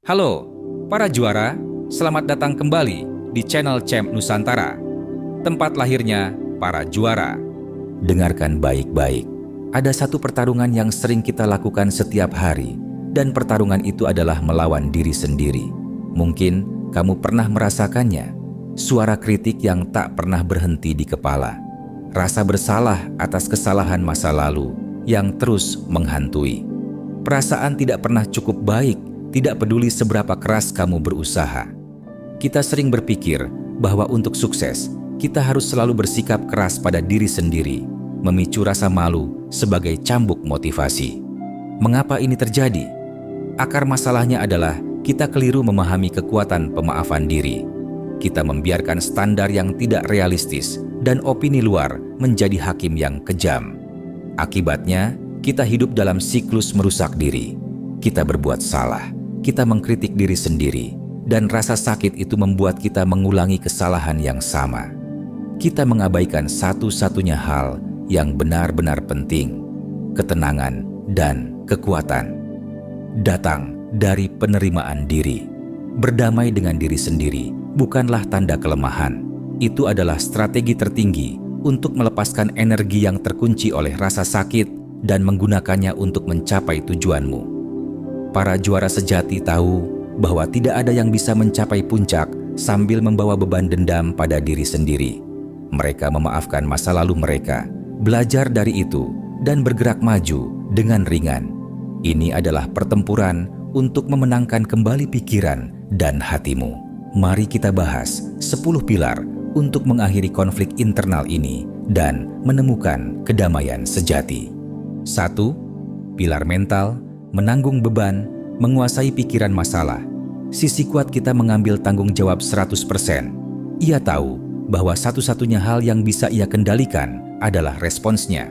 Halo, para juara, selamat datang kembali di channel Champ Nusantara, tempat lahirnya para juara. Dengarkan baik-baik, ada satu pertarungan yang sering kita lakukan setiap hari, dan pertarungan itu adalah melawan diri sendiri. Mungkin kamu pernah merasakannya, suara kritik yang tak pernah berhenti di kepala, rasa bersalah atas kesalahan masa lalu yang terus menghantui. Perasaan tidak pernah cukup baik, tidak peduli seberapa keras kamu berusaha. Kita sering berpikir bahwa untuk sukses, kita harus selalu bersikap keras pada diri sendiri, memicu rasa malu sebagai cambuk motivasi. Mengapa ini terjadi? Akar masalahnya adalah kita keliru memahami kekuatan pemaafan diri. Kita membiarkan standar yang tidak realistis dan opini luar menjadi hakim yang kejam. Akibatnya, kita hidup dalam siklus merusak diri. Kita berbuat salah, kita mengkritik diri sendiri, dan rasa sakit itu membuat kita mengulangi kesalahan yang sama. Kita mengabaikan satu-satunya hal yang benar-benar penting, ketenangan dan kekuatan. Datang dari penerimaan diri. Berdamai dengan diri sendiri bukanlah tanda kelemahan. Itu adalah strategi tertinggi untuk melepaskan energi yang terkunci oleh rasa sakit dan menggunakannya untuk mencapai tujuanmu. Para juara sejati tahu bahwa tidak ada yang bisa mencapai puncak sambil membawa beban dendam pada diri sendiri. Mereka memaafkan masa lalu mereka, belajar dari itu, dan bergerak maju dengan ringan. Ini adalah pertempuran untuk memenangkan kembali pikiran dan hatimu. Mari kita bahas 10 pilar untuk mengakhiri konflik internal ini dan menemukan kedamaian sejati. 1. Pilar mental, menanggung beban, menguasai pikiran masalah. Sisi kuat kita mengambil tanggung jawab 100%. Ia tahu bahwa satu-satunya hal yang bisa ia kendalikan adalah responsnya.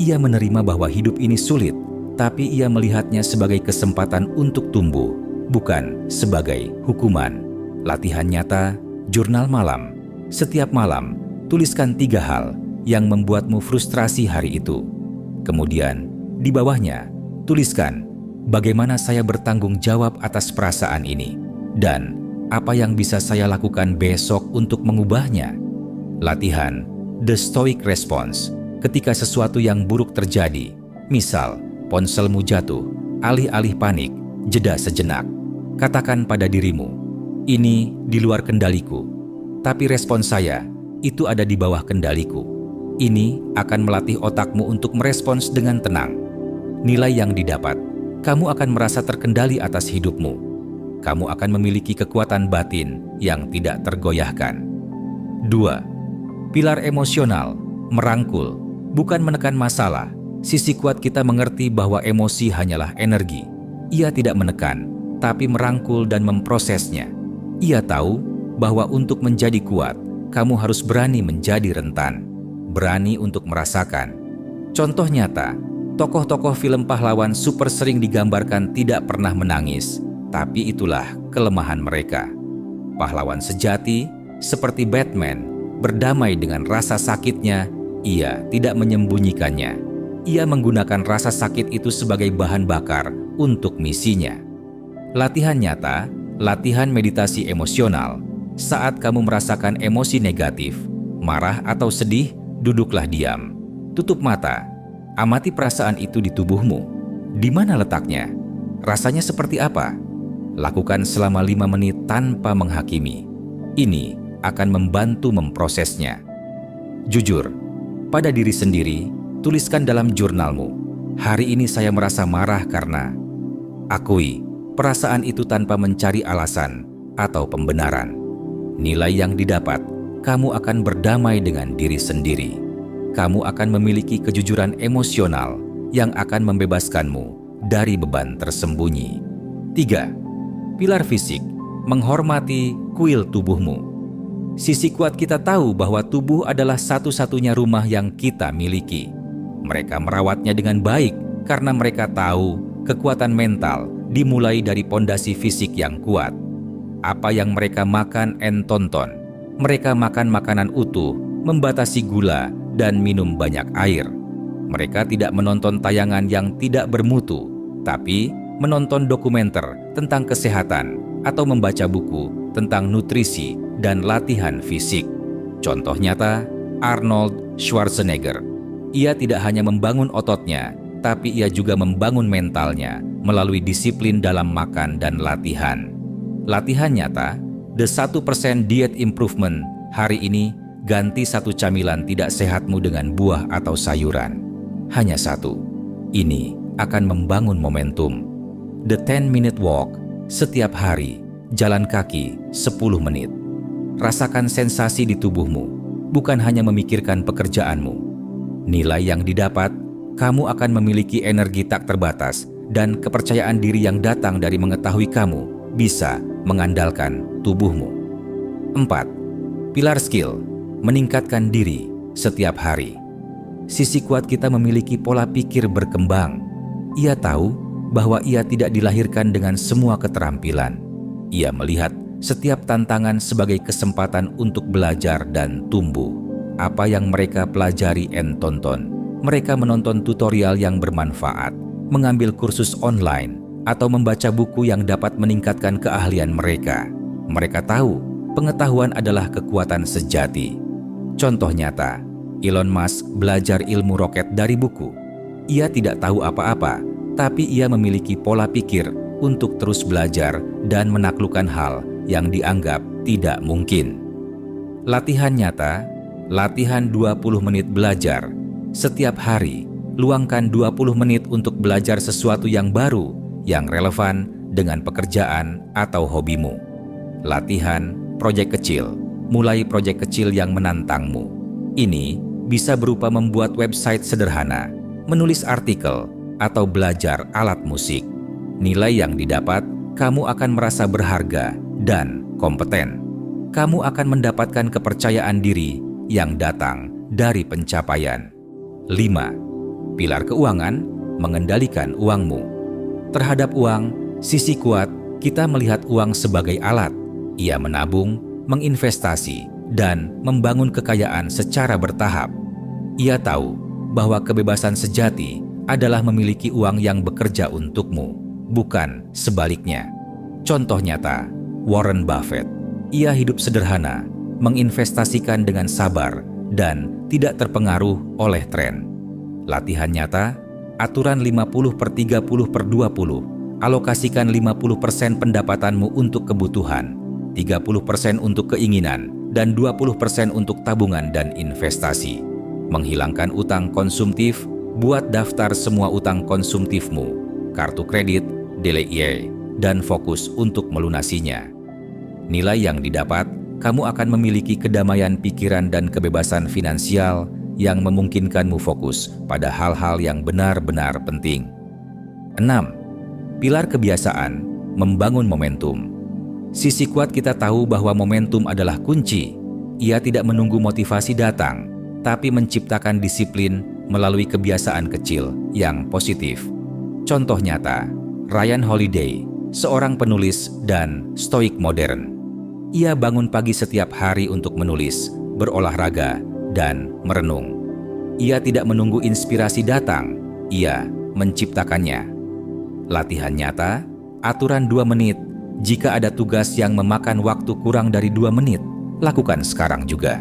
Ia menerima bahwa hidup ini sulit, tapi ia melihatnya sebagai kesempatan untuk tumbuh, bukan sebagai hukuman. Latihan nyata, jurnal malam. Setiap malam, tuliskan 3 hal yang membuatmu frustrasi hari itu. Kemudian, di bawahnya, tuliskan bagaimana saya bertanggung jawab atas perasaan ini dan apa yang bisa saya lakukan besok untuk mengubahnya. Latihan The Stoic Response. Ketika sesuatu yang buruk terjadi, misal ponselmu jatuh, alih-alih panik, jeda sejenak. Katakan pada dirimu, ini di luar kendaliku, tapi respons saya itu ada di bawah kendaliku. Ini akan melatih otakmu untuk merespons dengan tenang. Nilai yang didapat, kamu akan merasa terkendali atas hidupmu. Kamu akan memiliki kekuatan batin yang tidak tergoyahkan. 2. Pilar emosional, merangkul, bukan menekan masalah. Sisi kuat kita mengerti bahwa emosi hanyalah energi. Ia tidak menekan, tapi merangkul dan memprosesnya. Ia tahu bahwa untuk menjadi kuat, kamu harus berani menjadi rentan, berani untuk merasakan. Contoh nyata, tokoh-tokoh film pahlawan super sering digambarkan tidak pernah menangis, tapi itulah kelemahan mereka. Pahlawan sejati, seperti Batman, berdamai dengan rasa sakitnya, ia tidak menyembunyikannya. Ia menggunakan rasa sakit itu sebagai bahan bakar untuk misinya. Latihan nyata, latihan meditasi emosional. Saat kamu merasakan emosi negatif, marah atau sedih, duduklah diam. Tutup mata. Amati perasaan itu di tubuhmu. Di mana letaknya? Rasanya seperti apa? Lakukan selama 5 menit tanpa menghakimi. Ini akan membantu memprosesnya. Jujur, pada diri sendiri, tuliskan dalam jurnalmu. Hari ini saya merasa marah karena... Akui perasaan itu tanpa mencari alasan atau pembenaran. Nilai yang didapat, kamu akan berdamai dengan diri sendiri. Kamu akan memiliki kejujuran emosional yang akan membebaskanmu dari beban tersembunyi. 3. Pilar fisik, menghormati kuil tubuhmu. Sisi kuat kita tahu bahwa tubuh adalah satu-satunya rumah yang kita miliki. Mereka merawatnya dengan baik karena mereka tahu kekuatan mental dimulai dari pondasi fisik yang kuat. Apa yang mereka makan and tonton. Mereka makan makanan utuh, membatasi gula, dan minum banyak air. Mereka tidak menonton tayangan yang tidak bermutu, tapi menonton dokumenter tentang kesehatan, atau membaca buku tentang nutrisi dan latihan fisik. Contoh nyata, Arnold Schwarzenegger. Ia tidak hanya membangun ototnya, tapi ia juga membangun mentalnya melalui disiplin dalam makan dan latihan. Latihan nyata, The 1% Diet Improvement hari ini ganti satu camilan tidak sehatmu dengan buah atau sayuran. Hanya satu. Ini akan membangun momentum. The 10-minute walk, setiap hari, jalan kaki 10 menit. Rasakan sensasi di tubuhmu, bukan hanya memikirkan pekerjaanmu. Nilai yang didapat, kamu akan memiliki energi tak terbatas dan kepercayaan diri yang datang dari mengetahui kamu bisa mengandalkan tubuhmu. 4. Pilar skill, meningkatkan diri setiap hari. Sisi kuat kita memiliki pola pikir berkembang. Ia tahu bahwa ia tidak dilahirkan dengan semua keterampilan. Ia melihat setiap tantangan sebagai kesempatan untuk belajar dan tumbuh. Apa yang mereka pelajari dan tonton, mereka menonton tutorial yang bermanfaat, mengambil kursus online, atau membaca buku yang dapat meningkatkan keahlian mereka. Mereka tahu pengetahuan adalah kekuatan sejati. Contoh nyata, Elon Musk belajar ilmu roket dari buku. Ia tidak tahu apa-apa, tapi ia memiliki pola pikir untuk terus belajar dan menaklukkan hal yang dianggap tidak mungkin. Latihan nyata, latihan 20 menit belajar. Setiap hari, luangkan 20 menit untuk belajar sesuatu yang baru, yang relevan dengan pekerjaan atau hobimu. Latihan proyek kecil, mulai proyek kecil yang menantangmu. Ini bisa berupa membuat website sederhana, menulis artikel, atau belajar alat musik. Nilai yang didapat, kamu akan merasa berharga dan kompeten. Kamu akan mendapatkan kepercayaan diri yang datang dari pencapaian. 5. Pilar keuangan, mengendalikan uangmu. Terhadap uang, sisi kuat, kita melihat uang sebagai alat. Ia menabung, menginvestasi, dan membangun kekayaan secara bertahap. Ia tahu bahwa kebebasan sejati adalah memiliki uang yang bekerja untukmu, bukan sebaliknya. Contoh nyata, Warren Buffett. Ia hidup sederhana, menginvestasikan dengan sabar, dan tidak terpengaruh oleh tren. Latihan nyata, aturan 50/30/20. Alokasikan 50% pendapatanmu untuk kebutuhan, 30% untuk keinginan, dan 20% untuk tabungan dan investasi. Menghilangkan utang konsumtif, buat daftar semua utang konsumtifmu, kartu kredit, DLY, dan fokus untuk melunasinya. Nilai yang didapat, kamu akan memiliki kedamaian pikiran dan kebebasan finansial yang memungkinkanmu fokus pada hal-hal yang benar-benar penting. 6. Pilar kebiasaan, membangun momentum. Sisi kuat kita tahu bahwa momentum adalah kunci. Ia tidak menunggu motivasi datang, tapi menciptakan disiplin melalui kebiasaan kecil yang positif. Contoh nyata, Ryan Holiday, seorang penulis dan stoik modern. Ia bangun pagi setiap hari untuk menulis, berolahraga, dan merenung. Ia tidak menunggu inspirasi datang, ia menciptakannya. Latihan nyata, aturan 2 menit. Jika ada tugas yang memakan waktu kurang dari 2 menit, lakukan sekarang juga.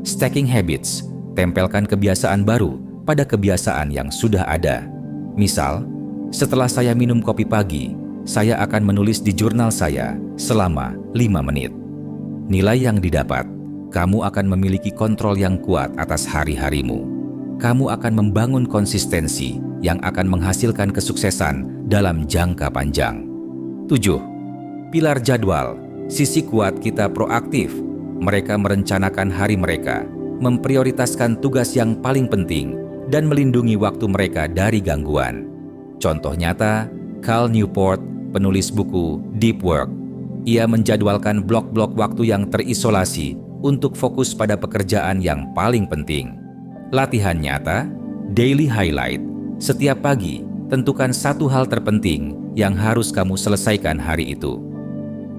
Stacking habits, tempelkan kebiasaan baru pada kebiasaan yang sudah ada. Misal, setelah saya minum kopi pagi, saya akan menulis di jurnal saya selama 5 menit. Nilai yang didapat, kamu akan memiliki kontrol yang kuat atas hari-harimu. Kamu akan membangun konsistensi yang akan menghasilkan kesuksesan dalam jangka panjang. 7. Pilar jadwal, sisi kuat kita proaktif. Mereka merencanakan hari mereka, memprioritaskan tugas yang paling penting, dan melindungi waktu mereka dari gangguan. Contoh nyata, Cal Newport, penulis buku Deep Work. Ia menjadwalkan blok-blok waktu yang terisolasi untuk fokus pada pekerjaan yang paling penting. Latihan nyata, daily highlight. Setiap pagi, tentukan satu hal terpenting yang harus kamu selesaikan hari itu.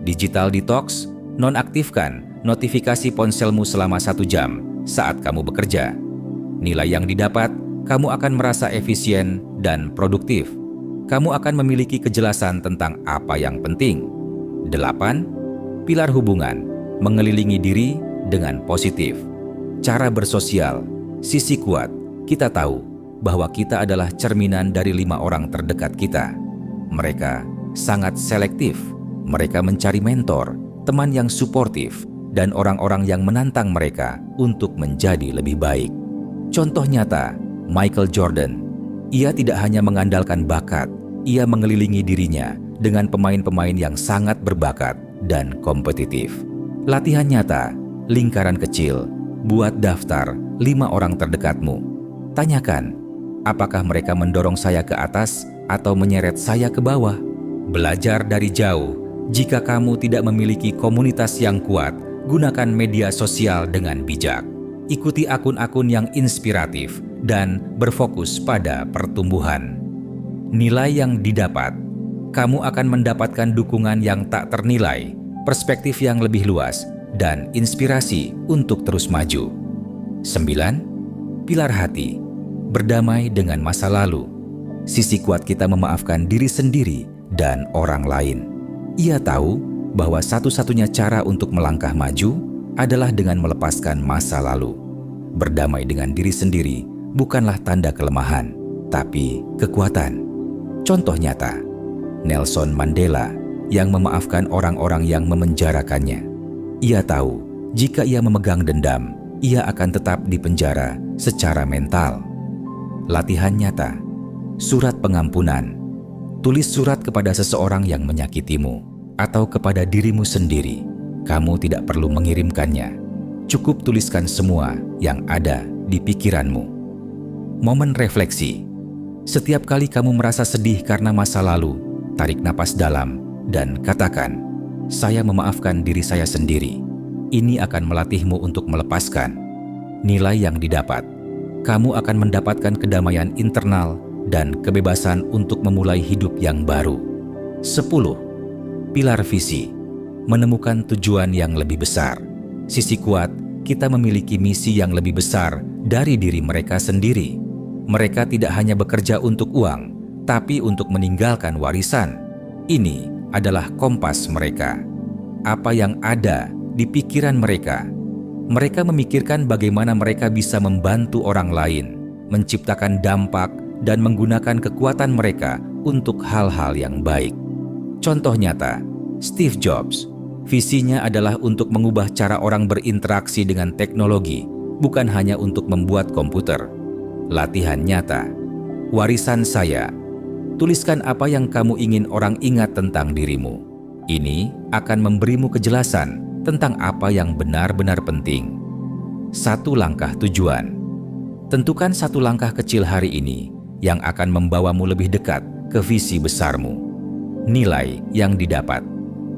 Digital detox, nonaktifkan notifikasi ponselmu selama 1 jam saat kamu bekerja. Nilai yang didapat, kamu akan merasa efisien dan produktif. kamu akan memiliki kejelasan tentang apa yang penting. 8. Pilar hubungan, mengelilingi diri dengan positif. Cara bersosial, sisi kuat, kita tahu bahwa kita adalah cerminan dari 5 orang terdekat kita. Mereka sangat selektif, mereka mencari mentor, teman yang suportif, dan orang-orang yang menantang mereka untuk menjadi lebih baik. Contoh nyata, Michael Jordan. Ia tidak hanya mengandalkan bakat, ia mengelilingi dirinya dengan pemain-pemain yang sangat berbakat dan kompetitif. Latihan nyata, lingkaran kecil, buat daftar 5 orang terdekatmu. Tanyakan, apakah mereka mendorong saya ke atas atau menyeret saya ke bawah? Belajar dari jauh. Jika kamu tidak memiliki komunitas yang kuat, gunakan media sosial dengan bijak. Ikuti akun-akun yang inspiratif dan berfokus pada pertumbuhan. Nilai yang didapat, kamu akan mendapatkan dukungan yang tak ternilai, perspektif yang lebih luas, dan inspirasi untuk terus maju. 9. Pilar hati, berdamai dengan masa lalu. Sisi kuat kita memaafkan diri sendiri dan orang lain. Ia tahu bahwa satu-satunya cara untuk melangkah maju adalah dengan melepaskan masa lalu. Berdamai dengan diri sendiri bukanlah tanda kelemahan, tapi kekuatan. Contoh nyata, Nelson Mandela yang memaafkan orang-orang yang memenjarakannya. Ia tahu jika ia memegang dendam, ia akan tetap di penjara secara mental. Latihan nyata, surat pengampunan. Tulis surat kepada seseorang yang menyakitimu atau kepada dirimu sendiri. Kamu tidak perlu mengirimkannya. Cukup tuliskan semua yang ada di pikiranmu. Momen refleksi. Setiap kali kamu merasa sedih karena masa lalu, tarik napas dalam dan katakan, "Saya memaafkan diri saya sendiri." Ini akan melatihmu untuk melepaskan. Nilai yang didapat, kamu akan mendapatkan kedamaian internal dan kebebasan untuk memulai hidup yang baru. 10. Pilar visi, menemukan tujuan yang lebih besar. Sisi kuat, kita memiliki misi yang lebih besar dari diri mereka sendiri. Mereka tidak hanya bekerja untuk uang, tapi untuk meninggalkan warisan. Ini adalah kompas mereka. Apa yang ada di pikiran mereka. Mereka memikirkan bagaimana mereka bisa membantu orang lain, menciptakan dampak, dan menggunakan kekuatan mereka untuk hal-hal yang baik. Contoh nyata, Steve Jobs. Visinya adalah untuk mengubah cara orang berinteraksi dengan teknologi, bukan hanya untuk membuat komputer. Latihan nyata, warisan saya. Tuliskan apa yang kamu ingin orang ingat tentang dirimu. Ini akan memberimu kejelasan tentang apa yang benar-benar penting. 1 langkah tujuan. Tentukan 1 langkah kecil hari ini yang akan membawamu lebih dekat ke visi besarmu. Nilai yang didapat,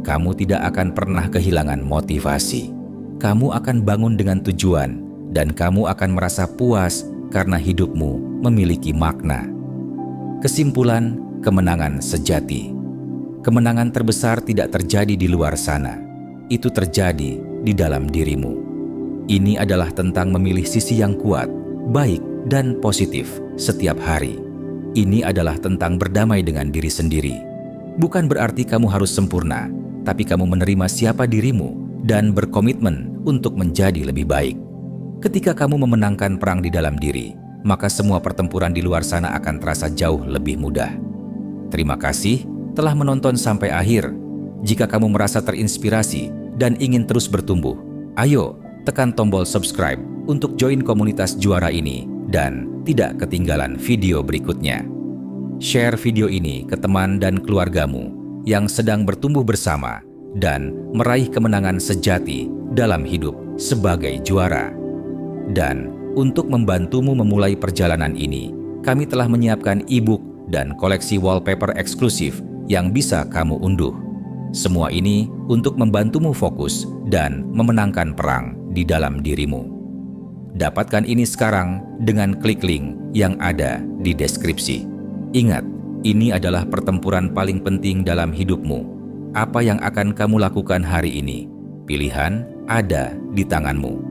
kamu tidak akan pernah kehilangan motivasi. Kamu akan bangun dengan tujuan dan kamu akan merasa puas karena hidupmu memiliki makna. Kesimpulan, kemenangan sejati. Kemenangan terbesar tidak terjadi di luar sana. Itu terjadi di dalam dirimu. Ini adalah tentang memilih sisi yang kuat, baik, dan positif setiap hari. Ini adalah tentang berdamai dengan diri sendiri. Bukan berarti kamu harus sempurna, tapi kamu menerima siapa dirimu dan berkomitmen untuk menjadi lebih baik. Ketika kamu memenangkan perang di dalam diri, maka semua pertempuran di luar sana akan terasa jauh lebih mudah. Terima kasih telah menonton sampai akhir. Jika kamu merasa terinspirasi dan ingin terus bertumbuh, ayo tekan tombol subscribe untuk join komunitas juara ini dan tidak ketinggalan video berikutnya. Share video ini ke teman dan keluargamu yang sedang bertumbuh bersama dan meraih kemenangan sejati dalam hidup sebagai juara. Dan untuk membantumu memulai perjalanan ini, kami telah menyiapkan e-book dan koleksi wallpaper eksklusif yang bisa kamu unduh. Semua ini untuk membantumu fokus dan memenangkan perang di dalam dirimu. Dapatkan ini sekarang dengan klik link yang ada di deskripsi. Ingat, ini adalah pertempuran paling penting dalam hidupmu. Apa yang akan kamu lakukan hari ini? Pilihan ada di tanganmu.